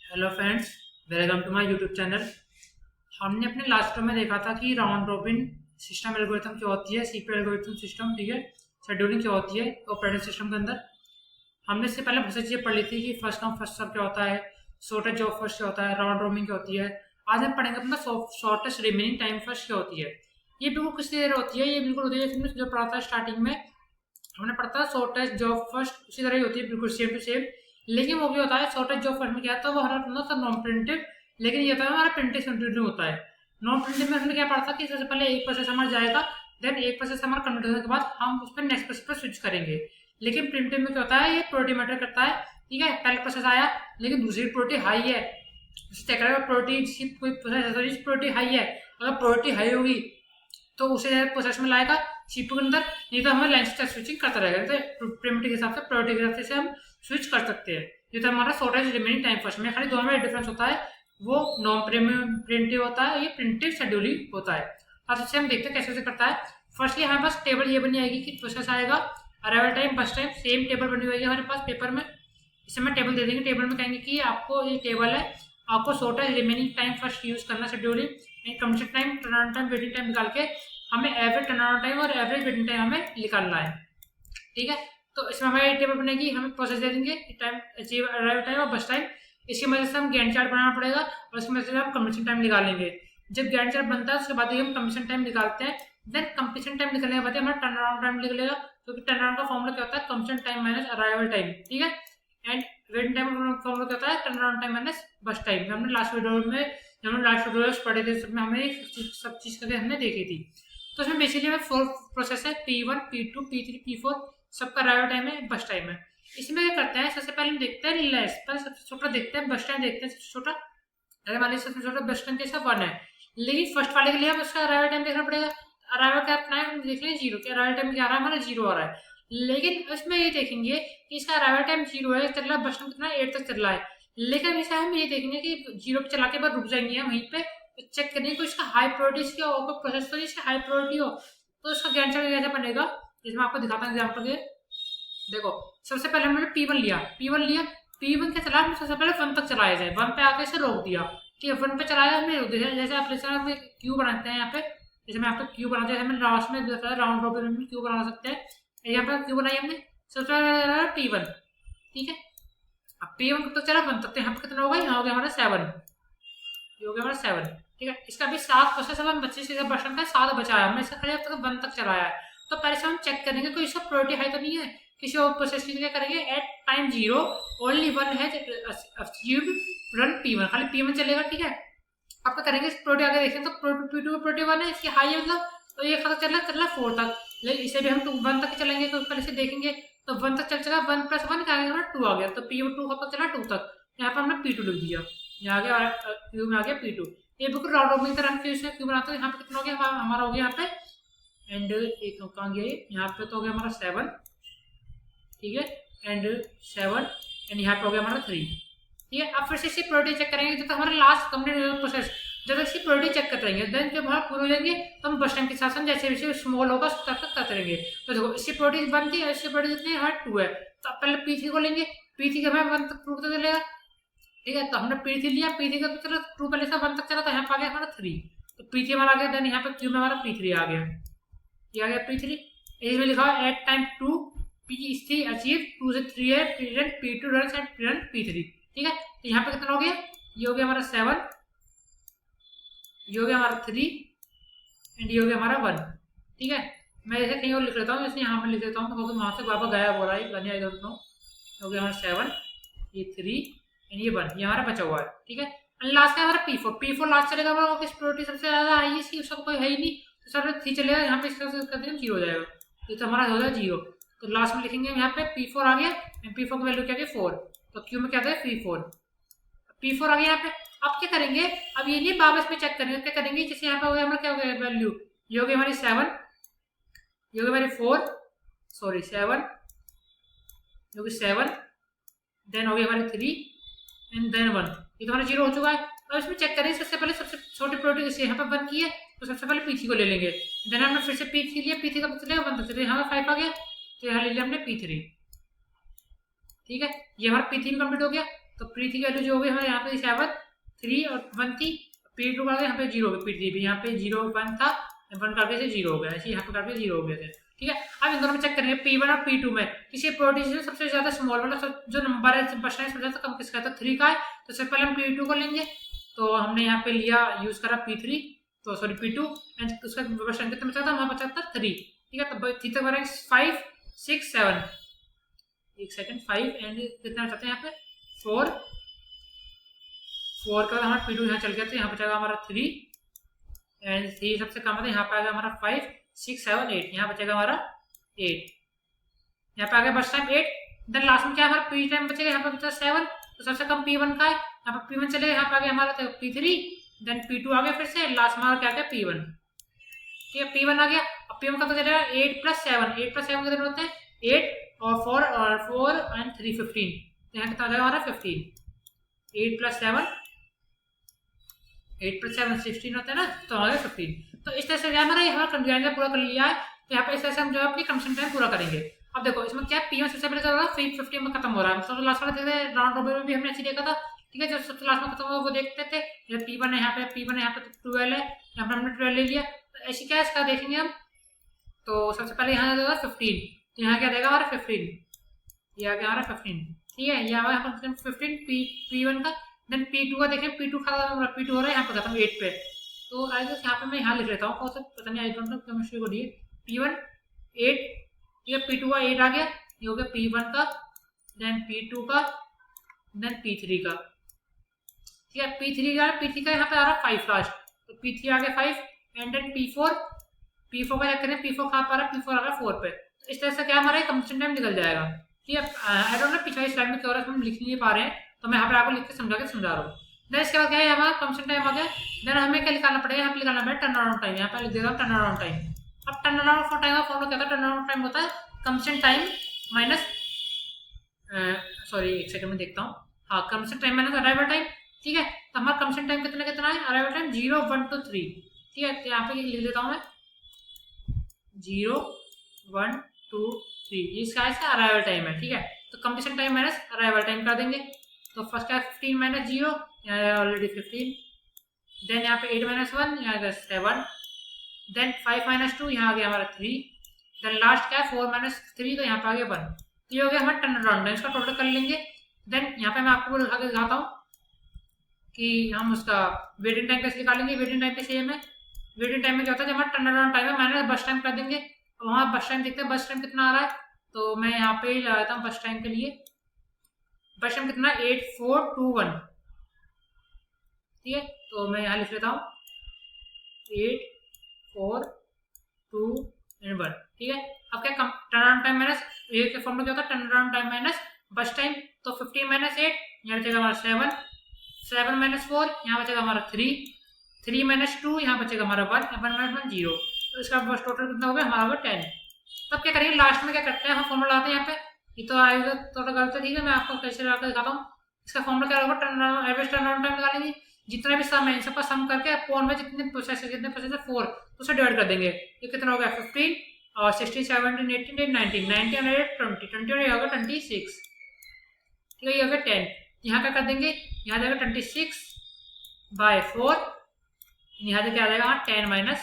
Hello friends, welcome to my YouTube channel. हमने अपने last में देखा था कि राउंड रॉबिन सिस्टम एल्गोरिथम क्या होती है, सीपीयू एल्गोरिथम सिस्टम, ठीक है, शेड्यूलिंग क्या होती है ऑपरेटिंग सिस्टम के अंदर। हमने इससे पहले बहुत सी चीज़ें पढ़ी थी कि फर्स्ट कम फर्स्ट सर्व क्या होता है, शॉर्टेज जॉब फर्स्ट क्या होता है, राउंड रॉबिन क्या होती है। आज हम पढ़ेंगे अपना शॉर्टेस्ट रिमेनिंग टाइम फर्स्ट क्या होती है। ये बिल्कुल किस तरह होती है, ये बिल्कुल होती है जैसे हमने जो पढ़ा था स्टार्टिंग में। हमने पढ़ा था शॉर्टेज जॉब फर्स्ट, उसी तरह ही होती है बिल्कुल सेम टू सेम। लेकिन वो भी होता है शॉर्टेज जॉब फर्स्ट में क्या था, वो हमारा नॉन प्रिंटेड, लेकिन ये होता है हमारा प्रिंटेड कंटिन्यू होता है। नॉन प्रिंटेड में हमने क्या पढ़ा था कि सबसे पहले एक प्रोसेस हमारा जाएगा, देन एक प्रोसेस हमारा कंप्लीट होने के बाद हम उस पर नेक्स्ट प्रोसेस पर स्विच करेंगे। लेकिन प्रिंटेड में क्या होता है, ये प्रोटी मैटर करता है, ठीक है। पहले प्रोसेस आया लेकिन दूसरी प्रोटी हाई है, चेक करेगा प्रोटी कोई प्रोसेस प्रोटी हाई है, अगर प्रोटी हाई होगी तो उसे प्रोसेस में लाएगा सीपीयू के अंदर, नहीं तो हमें लाइन से स्विचिंग करता रहेगा। तो प्रिमिटिव के हिसाब से प्रायोरिटी के हिसाब से हम स्विच कर सकते हैं। ये तो हमारा शॉर्टेज रिमेनिंग टाइम फर्स्ट में, खाली दोनों में डिफरेंस होता है, वो नॉन प्रिंटिव होता है, ये प्रिंटिव शेड्यूलिंग होता है। अब सबसे हम देखते हैं कैसे कैसे करता है। फर्स्टली हमारे पास टेबल ये बनी आएगी कि प्रोसेस आएगा, अराइवल टाइम, बस टाइम, सेम टेबल बनी हुई है हमारे पास पेपर में। इसे मैं टेबल दे देंगे, टेबल में कहेंगे कि आपको ये टेबल है, आपको shortest remaining time first use करना scheduling, complete time, turn time, waiting time निकाल के हमें एवरेज टर्नअराउंड टाइम और एवरेज वेटिंग टाइम हमें निकालना है, ठीक है। तो इसमें हमारी टेबल बनेगी, हमें प्रोसेस दे देंगे टाइम, अचीव, अराइवल टाइम और बस टाइम। इसकी मदद से हम गैंट चार्ट बनाना पड़ेगा और इसकी मदद से हम कंप्लीशन टाइम निकालेंगे। जब गैंट चार्ट बनता है उसके बाद ही हम कंप्लीशन टाइम निकालते हैं। देन कंप्लीशन टाइम निकलने के बाद हमारा टर्नअराउंड टाइम निकलेगा, क्योंकि टर्नअराउंड का फॉर्मूला क्या होता है, completion time minus arrival time, ठीक है। एंड वेटिंग टाइम का फॉर्मूला क्या होता है, टर्नअराउंड टाइम माइनस बस टाइम। हमने लास्ट वीडियो में, जब हमने लास्ट वीडियोस पढ़े थे उसमें हमें सब चीज करके हमने देखी थी। तो इसमें बेसिकली हमें 4 प्रोसेस है, P1, P2, P3, P4, सबका अराइवल टाइम है, बस टाइम है। इसमें क्या करते हैं, सबसे पहले हम देखते हैं लेस, पहले सबसे छोटा देखते हैं, बस टाइम देखते हैं सबसे छोटा। अगर मान लीजिए सबसे छोटा बस टाइम कैसा 1 है, लेकिन फर्स्ट वाले के लिए हम उसका अराइवल टाइम देखना पड़ेगा। अराइवल का अपना है, हम देख लें 0, के अराइवल टाइम क्या आ रहा है, हमारा 0 आ रहा है। लेकिन इसमें ये देखेंगे कि इसका अराइवल टाइम 0 है, चल रहा है, बस टाइम कितना 8 तक चल रहा है। लेकिन इसे हम ये देखेंगे कि 0 पे चला के बाद रुक जाएंगे हम वहीं पे, चेक करेंगे तो इसका हाई प्रायोरिटी क्या हो, प्रोसेस तो इसका हाई प्रायोरिटी हो, तो इसका गैंट चार्ट कैसे बनेगा, जिसमें आपको दिखाता हूँ एग्जाम्पल के। देखो, सबसे पहले हमने P1 लिया, P1 क्या चला, हमने सबसे पहले 1 तक चलाया जाए, 1 पे आके इसे रोक दिया, ठीक है। 1 पे चलाया हमने, रोक दिया। जैसे आप क्यू बनाते हैं यहाँ पे, जैसे मैं आपको क्यू बनाते हैं, हमें लास्ट में बताया राउंड रॉबिन में क्यू बना सकते हैं। यहाँ पे क्यू बनाई हमने, सबसे पहले P1, ठीक है। अब P1 कब तक चला, 1 तक, तो यहाँ पे कितना होगा, यहाँ हो गया हमारा 7, ये हो गया हमारा 7, ठीक है। इसका भी 7 प्रोसेस हम 25 वर्षन का 7 बचाया, हमने इसका खाली अब तक 1 तक चलाया है। तो पहले से हम चेक करेंगे कोई इसका प्रायोरिटी हाई तो नहीं है, किसी और प्रोसेस की क्या करेंगे, एट टाइम 0 ओनली 1 है अचीव्ड रन P1, खाली P1 चलेगा, ठीक है। अब क्या करेंगे, प्रायोरिटी आगे देखें तो P2 का प्रायोरिटी 1 है, इसकी हाई है, मतलब तो ये खाता चल रहा है 4 तक, लेकिन इसे भी हम 1 तक चलेंगे, तो पहले से देखेंगे तो 1 तक चल चला, 1 + 1 क्या आ गया, 2 आ गया, तो P2 कब तक चला, 2 तक। यहाँ पर हमने P2 लिख दिया, यहाँ आ गया क्यू में आ गया P2। ये बिल्कुल राउंड रॉबिन की तरह क्यू बनाते हैं। यहाँ पे कितना हो गया, हमारा हो गया यहाँ पे, एंड एक कहाँ गया ये, यहाँ पे तो हो गया हमारा 7, ठीक है, एंड 7, एंड यहाँ पे हो गया हमारा 3, ठीक है। अब फिर से इसकी प्रायोरिटी चेक करेंगे जब तक हमारा लास्ट कंप्लीट प्रोसेस, जब तक इसकी प्रायोरिटी चेक करते रहेंगे, देन जब हमारा पूरे हो जाएंगे तो हम बस टाइम के साथ साथ जैसे जैसे स्मॉल होगा तब तक करते रहेंगे। तो देखो, इसकी प्रायोरिटी 1 थी, इसकी प्रायोरिटी कितनी है, 2 है, तो पहले P3 को लेंगे, P3 का हमें 1 तक प्रूव तो चलेगा, ठीक है। तो हमने P3 लिया, P3 का चला 2 पहले से 1 तक चला, तो यहाँ पे आ गया हमारा 3, तो P3 हमारा आ गया, देन यहाँ पे क्यू में हमारा P3 आ गया, ये आ गया P3। इसमें लिखा हुआ एट टाइम 2 P3 अचीव, 2 से 3 है, P2 रन एंड P3, ठीक है। तो यहाँ पे कितना हो गया, ये हो गया हमारा 7, ये हो गया हमारा 3, एंड ये हो गया हमारा 1, ठीक है। मैं जैसे कहीं और लिख लेता हूँ, इसलिए यहाँ पे लिख लेता हूँ, क्योंकि वहाँ से बाबा गायब हो रहा है, गाने आई डोंट नो। हो गया हमारा 7, ये 3, एंड ये 1, ये हमारा बचा हुआ है, ठीक है। एंड लास्ट है हमारा P4 लास्ट चलेगा, हमारा किस प्रायोरिटी सबसे ज़्यादा आई है, इसकी सब कोई है ही नहीं, तो सब 3 चलेगा, यहाँ पे इसका कर देंगे 0 हो जाएगा, ये तो हमारा हो जाएगा 0। तो लास्ट में लिखेंगे यहाँ पे P4 आ गया, एंड P4 की वैल्यू क्या है 4, तो क्यू में क्या था P4 आ गया यहाँ पे। अब क्या करेंगे, अब ये नहीं वापस में चेक करेंगे, क्या करेंगे, जैसे यहाँ पे हो गया हमारा क्या हो गया वैल्यू, ये हो गई हमारी 7, ये हो गई हमारी 4, सॉरी 7, ये हो गई 7, देन हो गई हमारी 3, एंड देन 1, ये तो हमारा 0 हो चुका है। अब इसमें चेक करें, सबसे पहले सबसे छोटी प्रायोरिटी जैसे यहाँ पे 1 की है, तो सबसे पहले P3 को ले लेंगे, देन हमने फिर से P3 लिया, P3 का चलेगा 1 तक चलेगा, यहाँ 5 आ गया, तो यहाँ ले लिया हमने P3, ठीक है। ये हमारा P3 कंप्लीट हो गया। तो P3 की वैल्यू जो होगी हमारे यहाँ पे 7 3 और 1 थी, P2 का यहाँ पे 0 हो गया, P3 भी यहाँ पे 0 1 था, 1 करके से 0 हो गया, ऐसे यहाँ पे करके 0 हो गया थे। ठीक है, अब इन दोनों में चेक करेंगे P1 और P2 में किसी प्रोटीन में सबसे ज्यादा स्मॉल मतलब जो नंबर है बचना है सबसे ज्यादा कम किसका है, तो 3 का है। तो सबसे पहले हम P2 को लेंगे, तो हमने यहाँ पे लिया यूज करा P3, तो सॉरी P2 एंड उसका बचना कितना बचा था, वहां बचा था 3। ठीक है, तो थीटा बराबर 5 6 7, एक सेकंड 5 एंड कितना बचाते हैं यहाँ पे 4 के बाद हमारा P2 यहाँ चल गया, तो यहाँ बचेगा हमारा 3 एंड 3 सबसे कम है, यहाँ पे आ गया हमारा 5 6 7 8, यहाँ बचेगा हमारा 8, यहाँ पे आ गया बस टाइम 8। देन लास्ट में क्या है हमारा P टाइम बचेगा, यहाँ पे बचा 7, तो सबसे कम P1 का है, यहाँ पे P1 चलेगा, यहाँ पे आ गया हमारा P3, देन P2 आ गया, फिर से लास्ट में हमारा क्या क्या P1। ठीक है, P1 आ गया, अब P1 का तो चलेगा 8 + 7, 8 + 7 कितने होते हैं 8 और 4 एंड 3 15, तो यहाँ कितना आ जाएगा हमारा 15, 8 + 7 8 + 7 16 होता है ना, तो आ गया 15। तो इस तरह से हमारा ये हमारा कंडीशन पूरा कर लिया है, तो यहाँ पे इस तरह से हम जो अपनी कंडीशन टाइम पूरा करेंगे। अब देखो इसमें क्या P1 सबसे पहले चल रहा है 15 में खत्म हो रहा है, तो लास्ट वाला देखते हैं राउंड रॉबिन में भी हमने ऐसे देखा था। ठीक है, जो सबसे लास्ट में खत्म हुआ वो देखते थे, ये P1 है यहाँ पे, P1 है यहाँ पे 12 है, यहाँ पे हमने 12 ले लिया, तो ऐसे क्या इसका देखेंगे हम। तो सबसे पहले यहाँ देगा 15, तो यहाँ क्या देगा हमारा 15, ये आ गया हमारा 15। ठीक है, ये आ गया 15 P1 का। देन P2 का देखें, P2 हो रहा है यहाँ पे खत्म 8 पे, तो आई गेस यहाँ पे मैं यहाँ लिख लेता हूँ, कौन सा पता नहीं, आई डोंट नो केमिस्ट्री को दिए P1 8। ठीक है, P2 का 8 आ गया, ये हो गया P1 का, देन P2 का, देन P3 का। ठीक है, P3 का यहाँ पे आ रहा है 5 लास्ट, तो P3 आ गया 5 एंड देन P4 का चेक करें, P4 कहाँ पर आ रहा है, P4 आ रहा है 4 पे, तो इस तरह से क्या हमारा कंप्लीशन टाइम निकल जाएगा। ठीक है, आई डोंट नो पिछली स्लाइड में क्या हो रहा है, हम लिख नहीं पा रहे हैं, तो मैं यहाँ पे आपको लिख के समझा रहा हूँ। देन इसके बाद क्या है हमारा कंप्लीशन टाइम आ गया, देन हमें क्या निकालना पड़ेगा, यहाँ पे निकालना पड़ेगा टर्न अराउंड टाइम, यहाँ पे लिख देगा टर्न अराउंड टाइम। अब टर्न अराउंड टाइम का फॉर्मूला क्या होता है, टर्न अराउंड टाइम होता है कंप्लीशन टाइम माइनस, सॉरी एक सेकंड में देखता हूँ, हाँ completion time minus arrival time. ठीक है, तो हमारा कंप्लीशन टाइम कितना है, अराइवल टाइम 0 1 2 3। ठीक है, तो यहाँ पे लिख देता हूँ मैं 0 1 2 3, इसका अराइवल टाइम है। ठीक है, तो completion time minus arrival time कर देंगे, तो फर्स्ट क्या 15 माइनस 0, यहाँ ऑलरेडी 15, देन यहाँ पे 8 माइनस 1, यहाँ आ गया 7, देन 5 माइनस 2, यहाँ आ गया हमारा 3, देन लास्ट क्या है 4 माइनस 3, तो यहाँ पे आ गया 1। तो ये हो गया हमारा टर्न अराउंड टाइम, इसका टोटल कर लेंगे। देन यहाँ पे मैं आपको आगे दिखाता हूँ कि हम उसका वेटिंग टाइम कैसे निकालेंगे। वेटिंग टाइम पे सेम है, वेटिंग टाइम में क्या होता है, जब हमारा टर्न अराउंड टाइम है माइनस बस टाइम कर देंगे, तो वहाँ बस टाइम देखते हैं बस टाइम कितना आ रहा है, तो मैं यहाँ पे लगाता हूँ बस टाइम के लिए, बस टाइम कितना 8 4 2 1। ठीक है, तो मैं यहाँ लिख लेता हूँ 8 4 2 1। ठीक है, अब क्या टर्न अराउंड टाइम माइनस ये फॉर्मूला क्या होता है, टर्न अराउंड टाइम माइनस बस टाइम, तो 15 माइनस 8, यहाँ बचेगा हमारा 7, 7 माइनस 4, यहाँ बचेगा हमारा 3, 3 माइनस 2, यहाँ बचेगा हमारा 1, 1 माइनस 1 0, तो इसका बस टोटल कितना होगा हमारा होगा 10। तब क्या करेंगे लास्ट में क्या करते हैं, हम फॉर्मूला लाते हैं यहाँ पे, ये तो आएगा थोड़ा गलत है। ठीक है, मैं आपको कैसे लगा दिखाता हूँ, इसका फॉर्मूला क्या होगा, turn average turn around time निकालेंगे, जितना भी सम है इन सबका सम करके अपॉन में जितने प्रोसेस है 4 उसे डिवाइड कर देंगे, ये कितना होगा 15 और 16 17 18 19 90 और 20 20 और ये होगा 26। ठीक है, ये होगा 10, यहाँ क्या कर देंगे, यहाँ जाएगा 26/4, यहाँ से क्या आ जाएगा 10 माइनस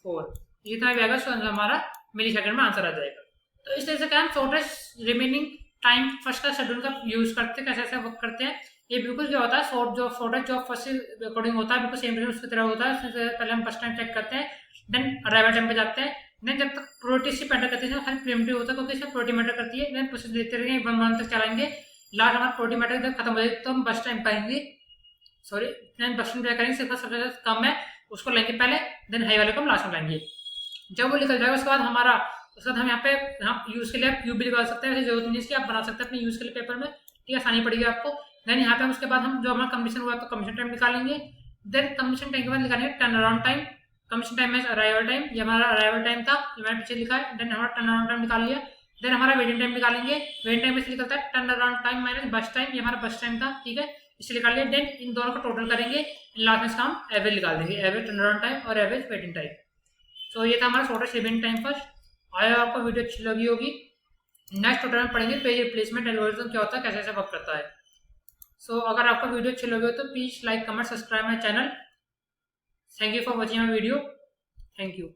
4, जितना भी आएगा हमारा मिली सेकंड में आंसर आ जाएगा। तो इस तरह से क्या हम शॉर्टेस्ट रिमेनिंग टाइम फर्स्ट का शेड्यूल का यूज करते हैं, कैसे वर्क करते हैं। ये बिल्कुल क्या होता है शॉर्टेस्ट जो फर्स्ट अकॉर्डिंग होता है, बिल्कुल सेम उसकी तरह होता है। पहले हम फर्स्ट टाइम चेक करते हैं, देन अराइवल टाइम पे जाते हैं, देन जब तक प्रोटीन से मैटर करती है खाली प्रीमिटिव होता है क्योंकि इसमें प्रोटीन मैटर करती है, देन प्रोसेस देखते रहेंगे 1 1 तक चलाएंगे, लास्ट हमारा प्रोटीन मैटर जब खत्म हो जाएगी तो हम बस टाइम पाएंगे, सॉरी देन बस टाइम करेंगे, सिर्फ सबसे कम है उसको लेंगे पहले, देन हाई वाले को हम लास्ट में लाएंगे। जब वो निकल जाएगा उसके बाद हमारा उसके बाद हम यहाँ पे हम यूज के लिए क्यूब भी निकाल सकते हैं, वैसे जरूरत नहीं इसकी, आप बना सकते हैं अपने यूज के लिए पेपर में। ठीक है, आसानी पड़ेगी आपको। देन यहाँ पे हम उसके बाद हम जो हमारा कंप्लीशन हुआ तो कंप्लीशन टाइम निकालेंगे, देन कंप्लीशन टाइम के बाद निकालेंगे turn around time, completion time में अराइवल टाइम, ये हमारा अराइवल टाइम था ये मैंने पीछे लिखा है, देन हमारा टर्न अराउंड टाइम निकाल लिया, देन हमारा वेटिंग टाइम निकालेंगे, वेटिंग टाइम में से निकलता है टर्न अराउंड टाइम माइनस बस टाइम, ये हमारा बस टाइम था। ठीक है, इसे निकाल लिया, देन इन दोनों को टोटल करेंगे, लास्ट में इसका हम एवरेज निकाल देंगे, एवरेज टर्न अराउंड टाइम और एवरेज वेटिंग टाइम। तो ये था हमारा शॉर्टेस्ट रिमेनिंग टाइम फर्स्ट। आया आपको वीडियो अच्छी लगी होगी। नेक्स्ट ट्यूटोरियल में पढ़ेंगे पेज रिप्लेसमेंट एल्गोरिथम क्या होता है, कैसे वर्क करता है। सो अगर आपका वीडियो अच्छे लगे हो तो please like comment subscribe my channel. Thank you for watching my video. Thank you.